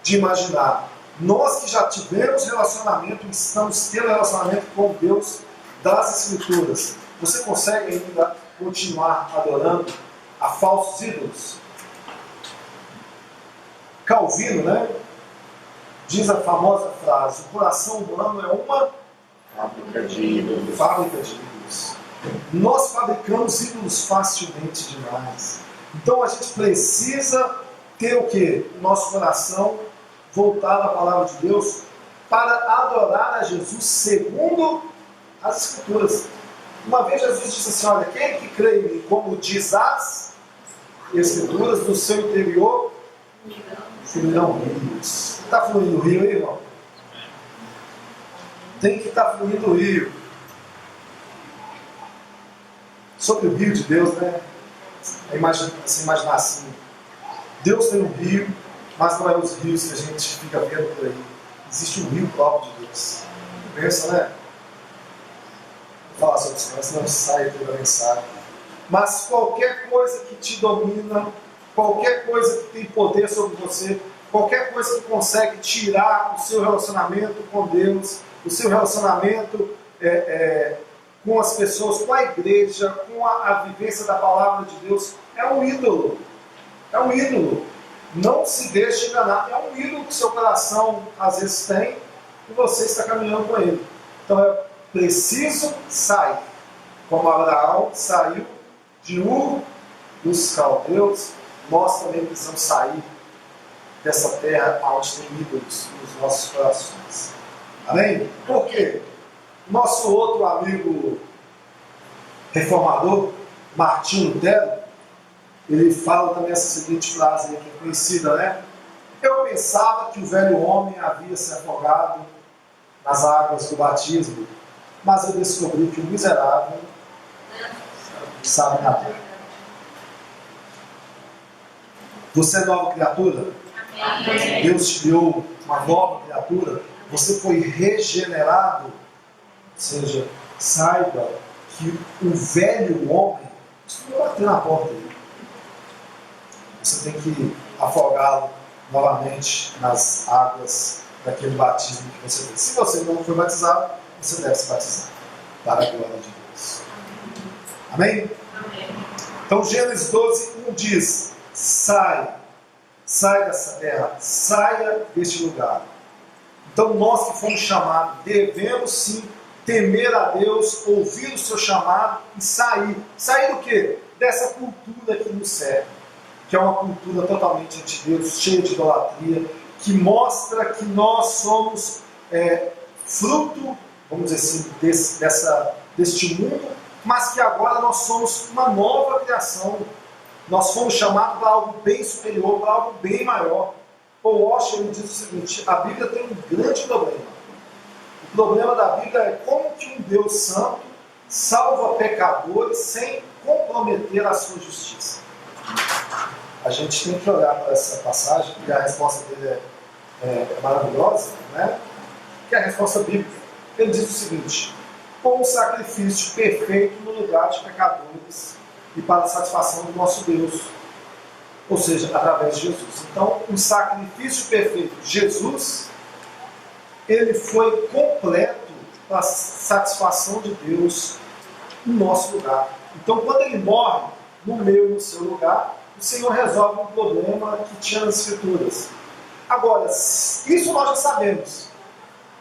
De imaginar, nós que já tivemos relacionamento, estamos tendo relacionamento com Deus das Escrituras, você consegue ainda continuar adorando a falsos ídolos? Calvino, né, diz a famosa frase: o coração humano é uma Fábrica de ídolos. Fábrica de ídolos. Nós fabricamos ídolos facilmente demais. Então a gente precisa ter o quê? O nosso coração voltado à palavra de Deus para adorar a Jesus segundo as Escrituras. Uma vez Jesus disse assim: olha, aquele que crê em mim, como diz as Escrituras, do seu interior fluirão rios. Está fluindo rio aí, irmão? tem que estar fluindo o rio. Sobre o rio de Deus, né? Você imaginar assim, Deus tem um rio, mas não é os rios que a gente fica vendo por aí. Existe um rio próprio de Deus. Pensa, né? Vou falar sobre isso, senão sai aqui da mensagem. Mas qualquer coisa que te domina, qualquer coisa que tem poder sobre você, qualquer coisa que consegue tirar o seu relacionamento com Deus, o seu relacionamento com as pessoas, com a igreja, com a vivência da palavra de Deus, é um ídolo. É um ídolo. Não se deixe enganar. É um ídolo que seu coração às vezes tem e você está caminhando com ele. Então é preciso sair. Como Abraão saiu de Ur dos caldeus, nós também precisamos sair dessa terra onde tem ídolos nos nossos corações. Amém? Por quê? Nosso outro amigo reformador, Martinho Lutero, ele fala também essa seguinte frase aí, que é conhecida, né? Eu pensava que o velho homem havia se afogado nas águas do batismo, mas eu descobri que o miserável sabe nadar. Você é nova criatura? Amém. Deus te deu uma nova criatura. Você foi regenerado. Ou seja, saiba que o velho homem não vai bater na porta dele. Você tem que afogá-lo novamente nas águas daquele batismo que você fez. Se você não foi batizado, você deve se batizar para a glória de Deus. Amém? Amém. Então Gênesis 12:1 diz: sai dessa terra, saia deste lugar. Então nós que fomos chamados, devemos sim temer a Deus, ouvir o seu chamado e sair. Sair do quê? Dessa cultura que nos serve, que é uma cultura totalmente anti-Deus, cheia de idolatria, que mostra que nós somos fruto, vamos dizer assim, deste mundo, mas que agora nós somos uma nova criação. Nós fomos chamados para algo bem superior, para algo bem maior. Paul Washer diz o seguinte: a Bíblia tem um grande problema. O problema da Bíblia é como que um Deus santo salva pecadores sem comprometer a sua justiça. A gente tem que olhar para essa passagem, porque a resposta dele é maravilhosa, né? Que é a resposta bíblica. Ele diz o seguinte: com um sacrifício perfeito no lugar de pecadores e para a satisfação do nosso Deus, ou seja, através de Jesus. Então, um sacrifício perfeito, Jesus, ele foi completo para a satisfação de Deus no nosso lugar. Então, quando ele morre no meu e no seu lugar, o Senhor resolve um problema que tinha nas Escrituras. Agora, isso nós já sabemos.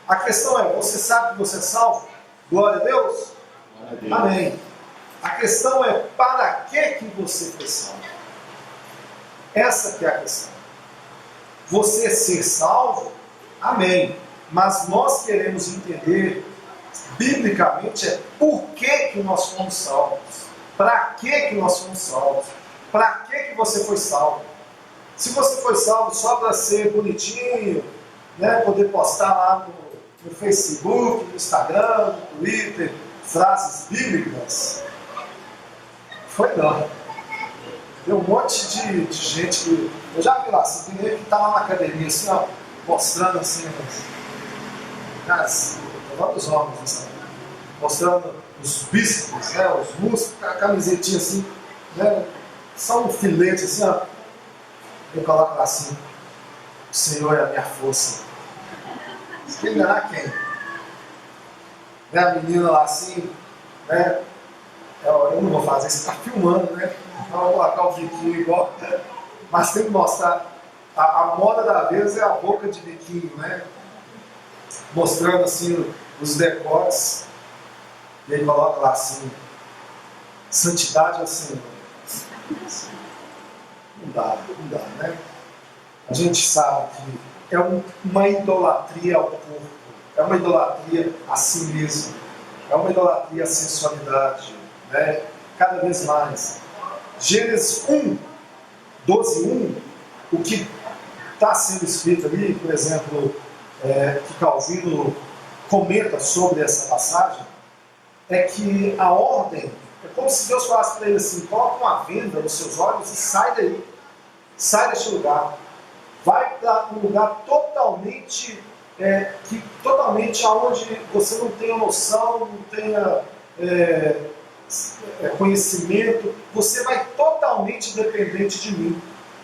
A questão é: você sabe que você é salvo? Glória a Deus? Glória a Deus. Amém. A questão é: para que você foi salvo? Essa que é a questão. Você ser salvo? Amém. Mas nós queremos entender, biblicamente, por que nós fomos salvos. Para que nós fomos salvos? Para que você foi salvo? Se você foi salvo só para ser bonitinho, né, poder postar lá no Facebook, no Instagram, no Twitter, frases bíblicas, foi não. Tem um monte de gente que... Eu já vi lá, assim, tem gente que está lá na academia, assim, ó, mostrando assim, vários homens, assim, mostrando os bíceps, né, os músculos, a camisetinha assim, né, só um filete assim, ó. Eu coloco lá assim: o Senhor é a minha força. Você quer enganar quem? Né, a menina lá assim, né? Eu não vou fazer isso, está filmando, né? Então eu vou colocar o biquinho igual. Mas tem que mostrar. A moda da vez é a boca de biquinho, né? Mostrando assim os decotes. E ele coloca lá assim: santidade ao Senhor. Não dá, né? A gente sabe que é uma idolatria ao corpo, é uma idolatria a si mesmo, é uma idolatria à sensualidade, né? Cada vez mais. Gênesis 12:1, o que está sendo escrito ali, por exemplo, que Calvino comenta sobre essa passagem é que a ordem é como se Deus falasse para ele assim: coloca uma venda nos seus olhos e sai daí, sai deste lugar, vai para um lugar totalmente totalmente aonde você não tenha noção, não tenha conhecimento, você vai totalmente dependente de mim.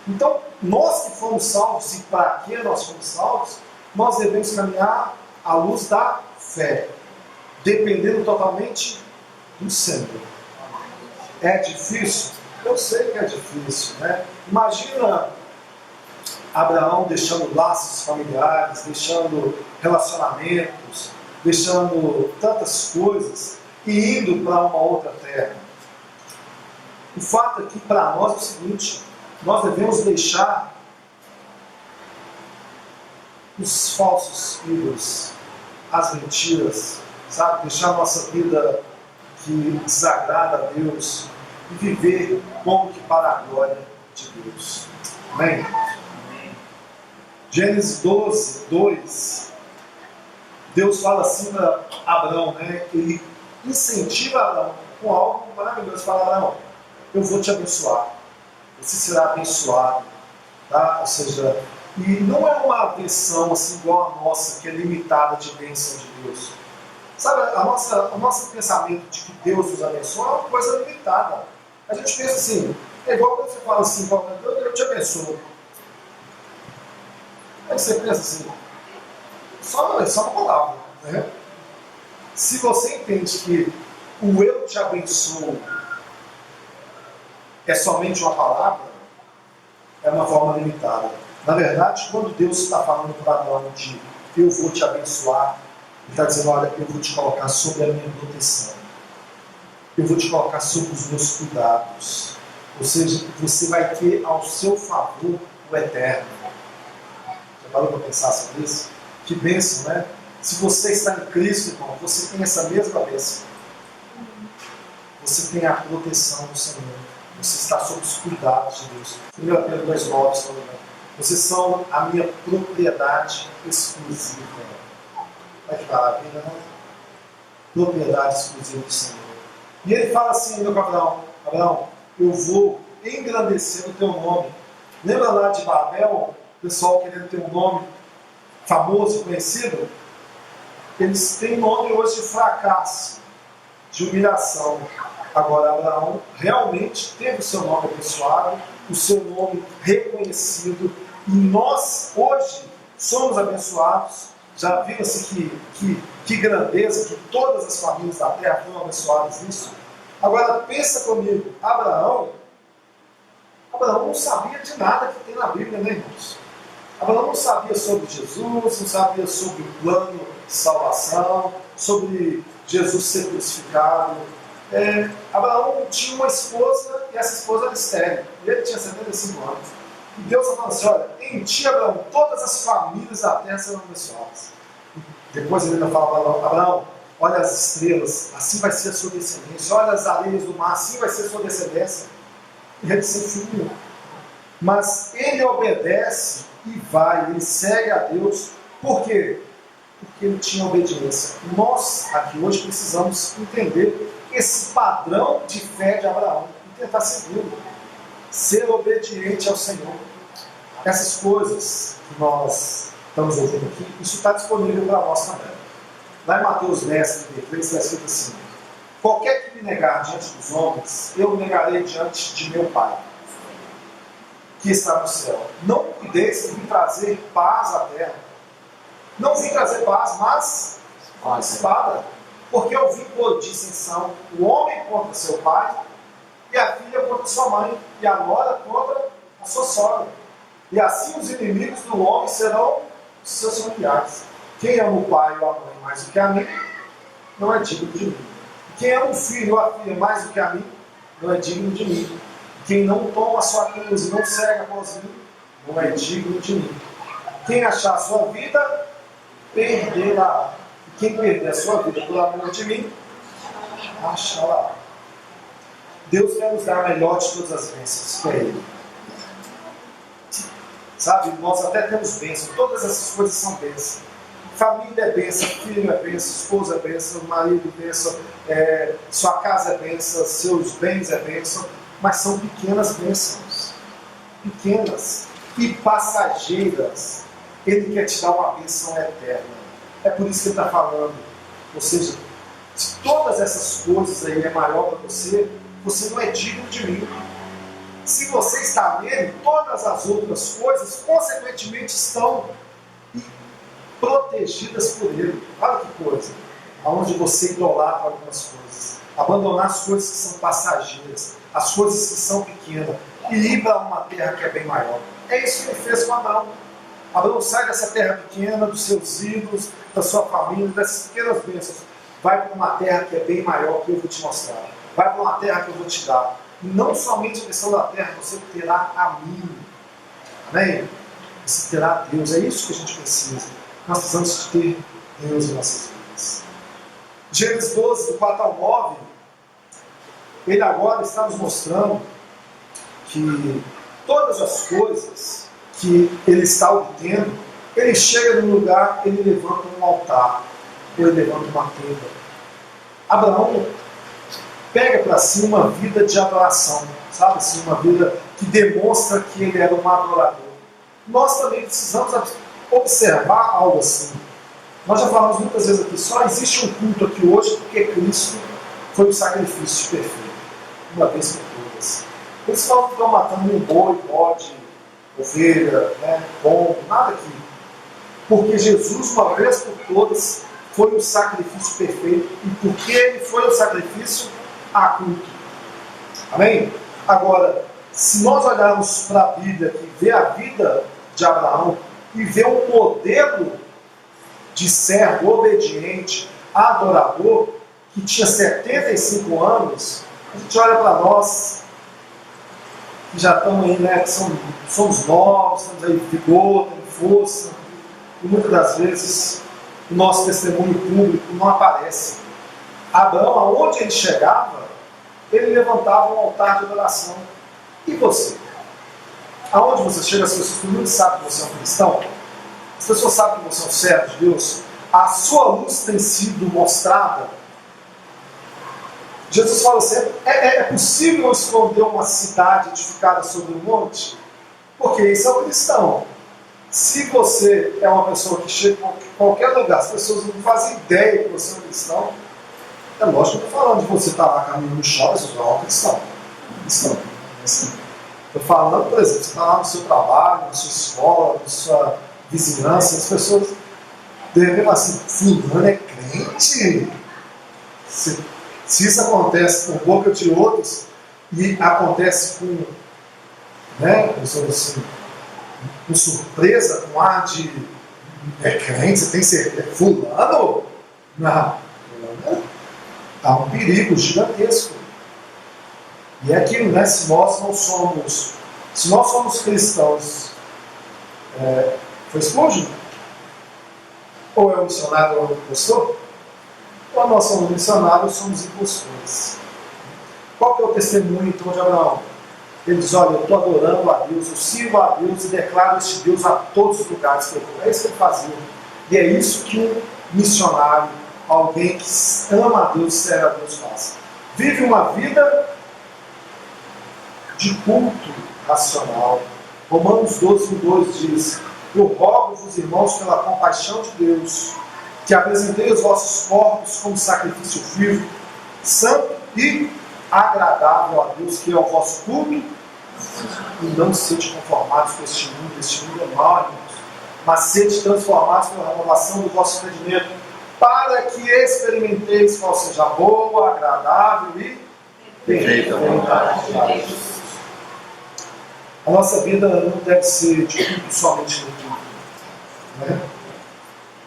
Então, nós que fomos salvos, e para que nós fomos salvos, nós devemos caminhar à luz da fé, dependendo totalmente do Senhor. É difícil? Eu sei que é difícil, né? Imagina Abraão deixando laços familiares, deixando relacionamentos, deixando tantas coisas e indo para uma outra terra. O fato é que para nós é o seguinte: nós devemos deixar os falsos ídolos, as mentiras, sabe? Deixar a nossa vida que desagrada a Deus e viver como que para a glória de Deus. Amém? Gênesis 12, 2, Deus fala assim para Abraão, né? Ele incentiva Abraão com algo maravilhoso. Fala: Abraão, eu vou te abençoar, você será abençoado, tá? Ou seja, e não é uma versão assim igual a nossa, que é limitada de bênção de Deus. Sabe, o nosso pensamento de que Deus nos abençoa é uma coisa limitada. A gente pensa assim, é igual quando você fala assim: eu te abençoo. Aí você pensa assim, é só uma palavra, né? Se você entende que o eu te abençoo é somente uma palavra, é uma forma limitada. Na verdade, quando Deus está falando para Abraão de eu vou te abençoar, Ele está dizendo: olha, eu vou te colocar sob a minha proteção, eu vou te colocar sob os meus cuidados, ou seja, você vai ter ao seu favor o eterno. Já parou para pensar sobre isso? Que bênção, né? Se você está em Cristo, irmão, você tem essa mesma bênção. Você tem a proteção do Senhor. Você está sob os cuidados de Deus. 1 Pedro 2,9, vocês são a minha propriedade exclusiva. Olha que maravilha, né? Propriedade exclusiva do Senhor. E ele fala assim ainda com Abraão: Abraão, eu vou engrandecer o teu nome. Lembra lá de Babel, o pessoal querendo ter um nome famoso e conhecido? Eles têm nome hoje de fracasso, de humilhação. Agora, Abraão realmente teve o seu nome abençoado, o seu nome reconhecido, e nós hoje somos abençoados. Já viu-se que grandeza, que todas as famílias da terra foram abençoadas nisso. Agora pensa comigo, Abraão não sabia de nada que tem na Bíblia, né, irmãos? Abraão não sabia sobre Jesus, não sabia sobre o plano de salvação, sobre Jesus ser crucificado. Abraão tinha uma esposa e essa esposa era estéril. E ele tinha 75 anos. E Deus falou assim: olha, em ti, Abraão, todas as famílias da terra serão abençoadas. Depois ele ainda fala para Abraão: olha as estrelas, assim vai ser a sua descendência. Olha as areias do mar, assim vai ser a sua descendência. E ele se filho. Mas ele obedece e vai, ele segue a Deus. Por quê? Porque ele tinha obediência. Nós aqui hoje precisamos entender esse padrão de fé de Abraão e tentar segui-lo. Ser obediente ao Senhor. Essas coisas que nós estamos ouvindo aqui, isso está disponível para nós também. Lá em Mateus 10, 33, está escrito assim: qualquer que me negar diante dos homens, eu o negarei diante de meu Pai, que está no céu. Não cuideis que vim trazer paz à terra. Não vim trazer paz, mas uma espada. Porque eu vim pôr dissensão o homem contra seu pai, e a filha contra sua mãe, e a nora contra a sua sogra. E assim os inimigos do homem serão os seus familiares. Quem ama o pai ou a mãe mais do que a mim, não é digno de mim. Quem ama o filho ou a filha mais do que a mim, não é digno de mim. Quem não toma a sua cruz e não segue após mim, não é digno de mim. Quem achar a sua vida, perderá. E quem perder a sua vida por amor de mim, achará. Deus quer nos dar a melhor de todas as bênçãos, que é Ele. Sabe, nós até temos bênçãos, todas essas coisas são bênçãos. Família é bênção, filho é bênção, esposa é bênção, marido é bênção, sua casa é bênção, seus bens é bênção, mas são pequenas bênçãos, pequenas e passageiras. Ele quer te dar uma bênção eterna. É por isso que ele está falando. Ou seja, se todas essas coisas aí é maior para você, você não é digno de mim. Se você está nele, todas as outras coisas, consequentemente, estão protegidas por ele. Olha que coisa. Aonde você idolatra algumas coisas. Abandonar as coisas que são passageiras, as coisas que são pequenas, e ir para uma terra que é bem maior. É isso que ele fez com Abraão. Abraão sai dessa terra pequena, dos seus ídolos, da sua família, dessas pequenas bênçãos. Vai para uma terra que é bem maior, que eu vou te mostrar. Vai para uma terra que eu vou te dar. E não somente a questão da terra, você terá a mim. Amém? Você terá a Deus. É isso que a gente precisa. Nós precisamos de ter Deus em nossas vidas. Gênesis 12, do 4 ao 9, ele agora está nos mostrando que todas as coisas que ele está obtendo, ele chega num lugar, ele levanta um altar, ele levanta uma tenda. Abraão pega para si uma vida de adoração, sabe assim, uma vida que demonstra que ele era um adorador. Nós também precisamos observar algo assim. Nós já falamos muitas vezes aqui, só existe um culto aqui hoje porque Cristo foi o sacrifício perfeito, uma vez por todas. Por isso nós não estamos matando um boi, bode, ovelha, pombo, nada aqui. Porque Jesus, uma vez por todas, foi o sacrifício perfeito, e porque ele foi o sacrifício, há culto. Amém? Agora, se nós olharmos para a Bíblia e ver a vida de Abraão, e ver um modelo de servo obediente, adorador, que tinha 75 anos, a gente olha para nós, que já estamos aí, que somos novos, estamos aí em vigor, temos força, e muitas das vezes o nosso testemunho público não aparece. Abraão, aonde ele chegava, ele levantava um altar de adoração. E você? Aonde você chega, as pessoas, todo mundo sabe que você é um cristão? As pessoas sabem que você é um servo de Deus? A sua luz tem sido mostrada? Jesus fala assim, é possível esconder uma cidade edificada sobre um monte? Porque isso é o cristão. Se você é uma pessoa que chega em qualquer lugar, as pessoas não fazem ideia que você é um cristão, é lógico que eu estou falando de você estar lá caminhando no shopping, você é um cristão. Cristão. Estou falando, por exemplo, você está lá no seu trabalho, na sua escola, na sua vizinhança, as pessoas devem falar assim, fulano é crente? Se isso acontece por boca de outros, e acontece com, assim, com surpresa, com ar de crente, você tem certeza? Fulano? Não. Há um perigo gigantesco. E é aquilo, se nós somos cristãos, foi Spurgeon? Ou é um missionário ou é um impostor? Ou nós somos missionários, somos impostores. Qual que é o testemunho então de Abraão? Ele diz, olha, eu estou adorando a Deus, eu sirvo a Deus e declaro este Deus a todos os lugares que eu vou. É isso que ele fazia. E é isso que um missionário, alguém que ama a Deus, serve a Deus, faz. Vive uma vida de culto racional. Romanos 12:2 diz, eu rogo-vos, irmãos, pela compaixão de Deus, que apresentei os vossos corpos como sacrifício vivo, santo e agradável a Deus, que é o vosso culto, e não sede conformados com este mundo é mau, irmãos, mas sede transformados pela renovação do vosso entendimento, para que experimenteis qual seja a boa, agradável e perfeita vontade de Deus. A nossa vida não deve ser de culto somente no culto,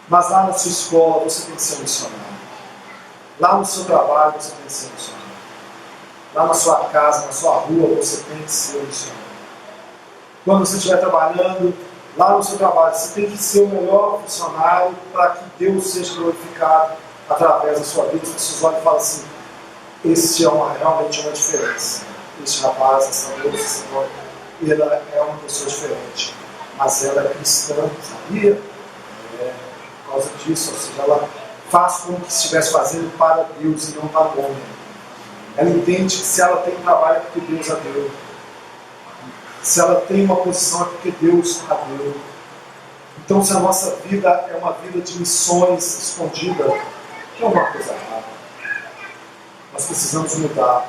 mas lá na sua escola você tem que ser um missionário, lá no seu trabalho você tem que ser um missionário, lá na sua casa, na sua rua você tem que ser um missionário. Quando você estiver trabalhando, lá no seu trabalho você tem que ser o melhor funcionário para que Deus seja glorificado através da sua vida. As pessoas olham e falam assim, esse é realmente uma diferença, esse rapaz, essa moça, essa senhora, ela é uma pessoa diferente, mas ela é cristã, sabia? causa disso, ou seja, ela faz como que estivesse fazendo para Deus e não para o homem. Ela entende que se ela tem um trabalho é porque Deus a deu. Se ela tem uma posição é porque Deus a deu. Então, se a nossa vida é uma vida de missões escondida, é uma coisa errada. Nós precisamos mudar.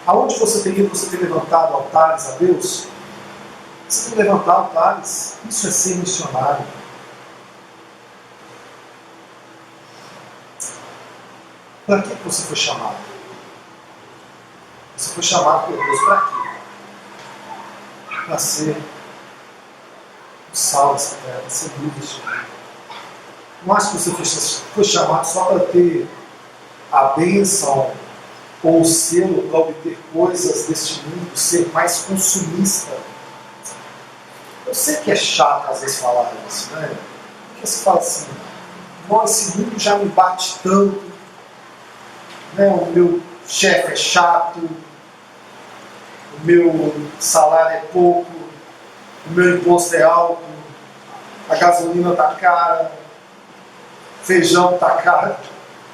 Aonde você tem ido, você tem levantado altares a Deus? Você tem que levantar altares. Isso é ser missionário. Para que você foi chamado? Você foi chamado por Deus para quê? Para ser o sal dessa terra, para ser luz deste mundo. Não acho que você foi chamado só para ter a bênção ou o selo para obter coisas deste mundo, ser mais consumista. Eu sei que é chato às vezes falar isso, né? Porque você fala assim, nossa, esse mundo já me bate tanto, né? O meu chefe é chato, o meu salário é pouco, o meu imposto é alto, a gasolina está cara, feijão está caro,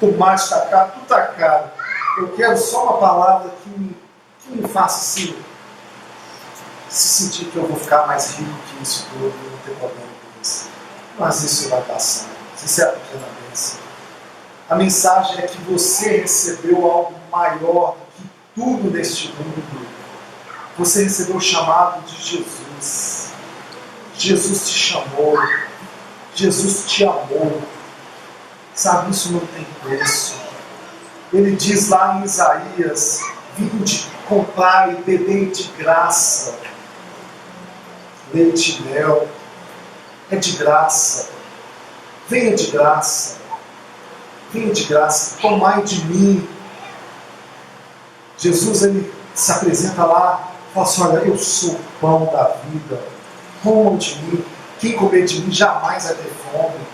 tomate está caro, tudo está caro. Eu quero só uma palavra que me faça se sentir que eu vou ficar mais rico que isso tudo, não ter problema com isso. Mas isso vai passar. Isso é a pequena bênção. A mensagem é que você recebeu algo maior do que tudo neste mundo. Você recebeu o chamado de Jesus. Jesus te chamou. Jesus te amou. Sabe, isso não tem preço. Ele diz lá em Isaías, vinde comprar e beber de graça. Leite e mel. É de graça. Venha de graça. Venha de graça. Tomai de mim. Jesus, ele se apresenta lá e fala assim, olha, eu sou o pão da vida. Comam de mim. Quem comer de mim jamais vai ter fome.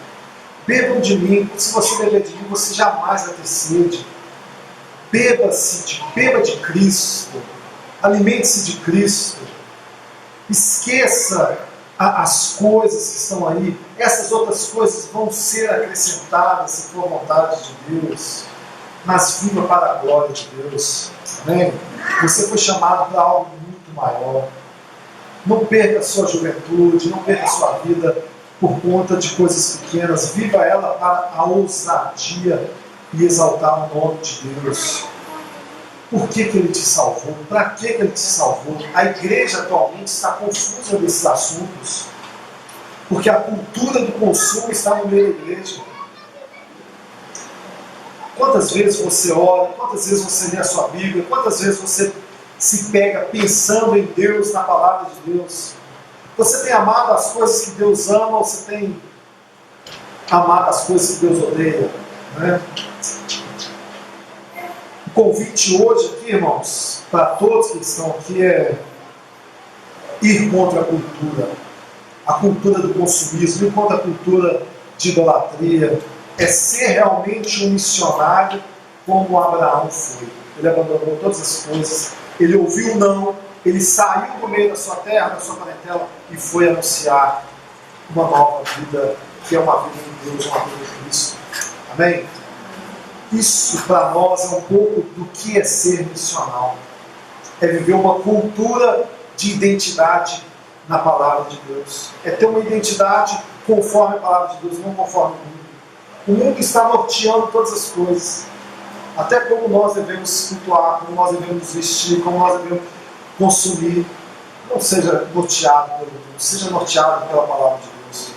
Bebam de mim. Se você beber de mim, você jamais vai ter sede. Beba de Cristo. Alimente-se de Cristo. Esqueça as coisas que estão aí. Essas outras coisas vão ser acrescentadas se for a vontade de Deus. Mas viva para a glória de Deus. Amém? Você foi chamado para algo muito maior. Não perca a sua juventude, não perca a sua vida por conta de coisas pequenas. Viva ela para a ousadia e exaltar o nome de Deus. Por que Ele te salvou? Para que Ele te salvou? A igreja atualmente está confusa desses assuntos, porque a cultura do consumo está no meio da igreja. Quantas vezes você ora, quantas vezes você lê a sua Bíblia, quantas vezes você se pega pensando em Deus, na palavra de Deus? Você tem amado as coisas que Deus ama ou você tem amado as coisas que Deus odeia? Né? O convite hoje aqui, irmãos, para todos que estão aqui é ir contra a cultura do consumismo, ir contra a cultura de idolatria, é ser realmente um missionário como Abraão foi. Ele abandonou todas as coisas, ele ouviu o não, ele saiu do meio da sua terra, da sua parentela e foi anunciar uma nova vida, que é uma vida em Deus, uma vida em Cristo. Amém? Isso para nós é um pouco do que é ser missional. É viver uma cultura de identidade na palavra de Deus. É ter uma identidade conforme a palavra de Deus, não conforme o mundo. O mundo está norteando todas as coisas. Até como nós devemos cultuar, como nós devemos vestir, como nós devemos consumir. Não seja norteado pelo mundo, seja norteado pela palavra de Deus.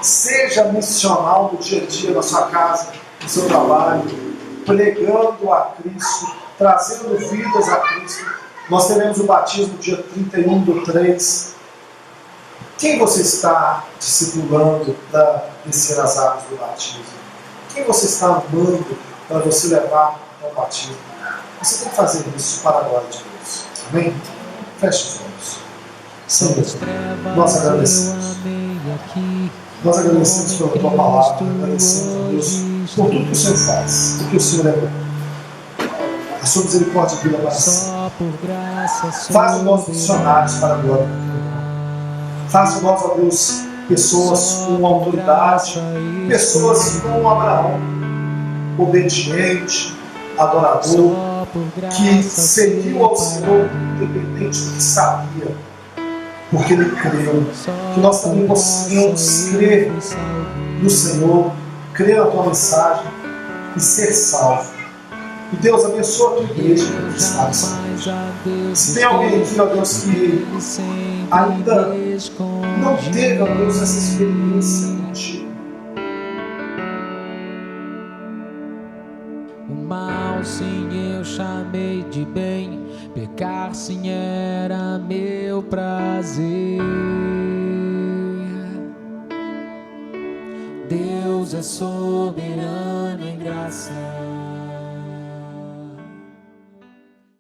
Seja missional no dia a dia, na sua casa, no seu trabalho, pregando a Cristo, trazendo vidas a Cristo. Nós teremos o batismo dia 31/3. Quem você está discipulando para descer as águas do batismo? Quem você está amando para você levar ao batismo? Você tem que fazer isso para a glória de Deus. Amém? Feche os olhos. Senhor, nós agradecemos. Nós agradecemos pela Tua palavra, agradecemos a Deus por tudo que o Senhor faz, porque o Senhor é bom. A sua misericórdia dura para sempre. Faz de nós missionários para a glória do Teu nome. Faz de nós, ó Deus, pessoas com autoridade, pessoas como Abraão, obediente, adorador, que serviu ao Senhor independente do que sabia, porque ele creu. Que nós também possamos crer no Senhor, crer na tua mensagem e ser salvo. E Deus abençoa a tua igreja que está nessa noite. Se tem alguém aqui, ó Deus, que ainda não teve, ó Deus, essa experiência contigo, o mal sim eu chamei de bem, pecar sim era meu prazer. Deus é soberano em graça.